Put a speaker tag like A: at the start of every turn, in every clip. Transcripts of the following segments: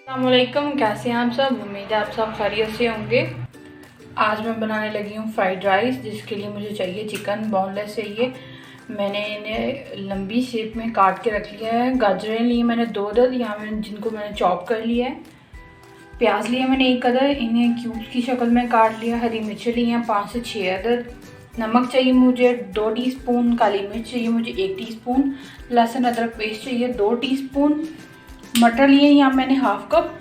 A: अस्सलामुअलैकुम, कैसे हैं आप सब। उम्मीद है आप सब खैरियत से होंगे। आज मैं बनाने लगी हूँ फ्राइड राइस, जिसके लिए मुझे चाहिए चिकन बोनलेस चाहिए। मैंने इन्हें लंबी शेप में काट के रख लिया है। गाजरें ली मैंने 2 अदद, यहाँ मैंने जिनको मैंने चॉप कर लिया है। प्याज लिए मैंने 1 अदद, इन्हें क्यूब्स की शक्ल में काट लिया। हरी मिर्चें ली हैं 5 से 6 अदद। नमक चाहिए मुझे 2 टीस्पून। काली मिर्च चाहिए मुझे 1 टीस्पून। लहसुन अदरक पेस्ट चाहिए 2 टीस्पून। मटर लिए यहाँ मैंने हाफ कप।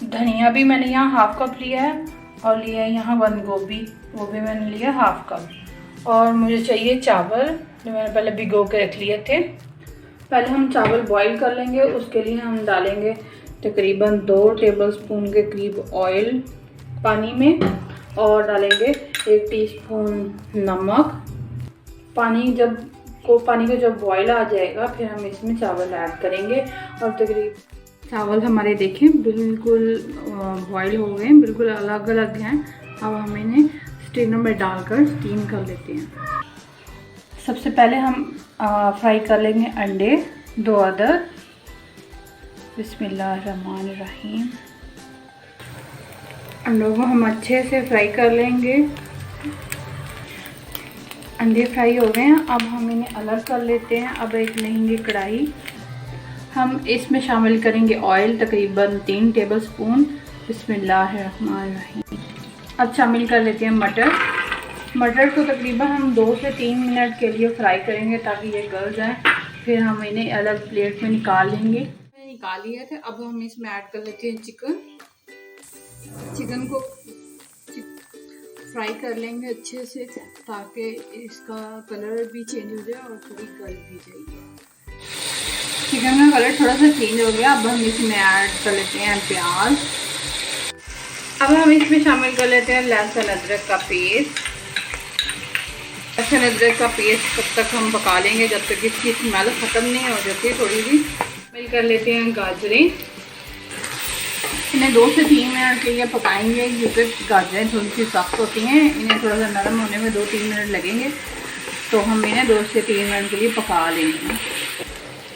A: धनिया भी मैंने यहाँ हाफ कप लिया है। और लिया है यहाँ बंद गोभी, वो भी मैंने लिया हाफ कप। और मुझे चाहिए चावल, जो मैंने पहले भिगो के रख लिए थे। पहले हम चावल बॉईल कर लेंगे। उसके लिए हम डालेंगे तकरीबन 2 टेबलस्पून के करीब ऑयल पानी में, और डालेंगे 1 टीस्पून नमक। पानी का जब बॉईल आ जाएगा, फिर हम इसमें चावल ऐड करेंगे। और तकरीबन चावल हमारे देखें बिल्कुल बॉईल हो गए, बिल्कुल अलग अलग हैं। अब हम इन्हें स्टीमर में डालकर स्टीम कर लेते हैं। सबसे पहले हम फ्राई कर लेंगे अंडे 2 अदद। बिस्मिल्लाहिर्रहमानिर्रहीम। अंडों को हम अच्छे से फ्राई कर लेंगे। अंडे फ्राई हो गए हैं, अब हम इन्हें अलग कर लेते हैं। अब एक लेंगे कढ़ाई, हम इसमें शामिल करेंगे ऑयल तकरीबन 3 टेबलस्पून। बिस्मिल्लाहिर्रहमानिर्रहीम। अब शामिल कर लेते हैं मटर। मटर को तकरीबन हम 2 से 3 मिनट के लिए फ्राई करेंगे ताकि ये गल जाए। फिर हम इन्हें अलग प्लेट में निकाल लेंगे। मैंने निकाल लिए थे। अब हम इसमें ऐड कर लेते हैं चिकन को फ्राई कर लेंगे अच्छे से, ताकि इसका कलर भी चेंज हो जाए और थोड़ी गल भी जाएगी। चिकन का कलर थोड़ा सा चेंज हो गया। अब हम इसमें ऐड कर लेते हैं प्याज। अब हम इसमें शामिल कर लेते हैं लहसुन अदरक का पेस्ट। लहसुन अदरक का पेस्ट तब तक हम पका लेंगे जब तक इसकी स्मेल ख़त्म नहीं हो जाती थोड़ी सी। शामिल कर लेते हैं गाजरें। इन्हें 2 से 3 मिनट के लिए पकाएंगे, क्योंकि गाजरें थोड़ी सी सख्त होती हैं। इन्हें थोड़ा सा नरम होने में 2-3 मिनट लगेंगे, तो हम इन्हें 2 से 3 मिनट के लिए पका लेंगे।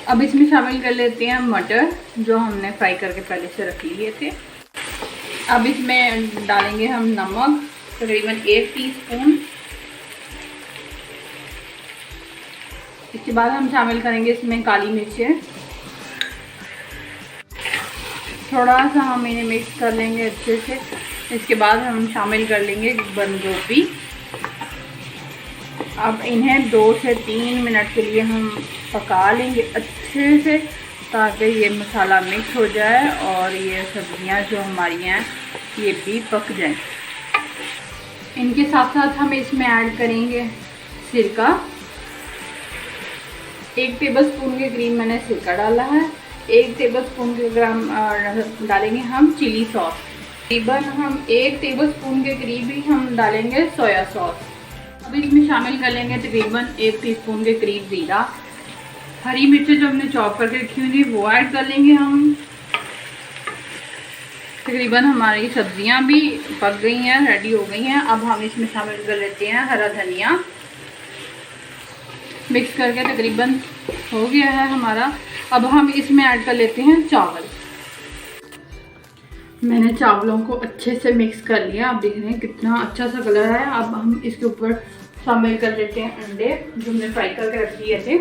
A: अब इसमें शामिल कर लेते हैं मटर, जो हमने फ्राई करके पहले से रख लिए थे। अब इसमें डालेंगे हम नमक तकरीबन 1 टीस्पून। इसके बाद हम शामिल करेंगे इसमें काली मिर्चें। थोड़ा सा हम इन्हें मिक्स कर लेंगे अच्छे से। इसके बाद हम शामिल कर लेंगे बंद गोभी। अब इन्हें 2 से 3 मिनट के लिए हम पका लेंगे अच्छे से, ताकि ये मसाला मिक्स हो जाए और ये सब्जियां जो हमारी हैं ये भी पक जाएं। इनके साथ साथ हम इसमें ऐड करेंगे सिरका। 1 टेबलस्पून के करीब मैंने सिरका डाला है। 1 टेबलस्पून के ग्राम डालेंगे हम चिली सॉस। तकरीबन हम 1 टेबलस्पून के करीब ही हम डालेंगे सोया सॉस। अब इसमें शामिल कर लेंगे तकरीबन 1 टीस्पून के करीब ज़ीरा। हरी मिर्चें जो हमने चॉप करके रखी हुई थी वो ऐड कर लेंगे हम। तकरीबन हमारी सब्जियां भी पक गई हैं, रेडी हो गई हैं। अब हम इसमें शामिल कर लेते हैं हरा धनिया। मिक्स करके तकरीबन हो गया है हमारा। अब हम इसमें ऐड कर लेते हैं चावल। मैंने चावलों को अच्छे से मिक्स कर लिया। आप देख रहे हैं कितना अच्छा सा कलर है। अब हम इसके ऊपर शामिल कर लेते हैं अंडे, जो हमने फ्राई करके रख लिए थे।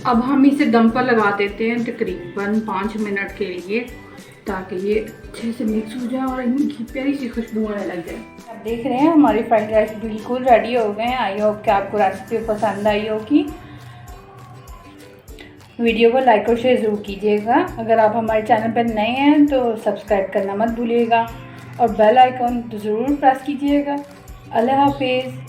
A: अब हम इसे दम पर लगा देते हैं तकरीबन 5 मिनट के लिए, ताकि ये अच्छे से मिक्स हो जाए और इनकी प्यारी सी खुशबू आने लग जाए। आप देख रहे हैं हमारी फ्राइड राइस बिल्कुल रेडी हो गए हैं। आई होप कि आपको रेसिपी पसंद आई होगी। वीडियो को लाइक और शेयर ज़रूर कीजिएगा। अगर आप हमारे चैनल पर नए हैं तो सब्सक्राइब करना मत भूलिएगा, और बेल आइकन तो ज़रूर प्रेस कीजिएगा। अल्लाह हाफिज़।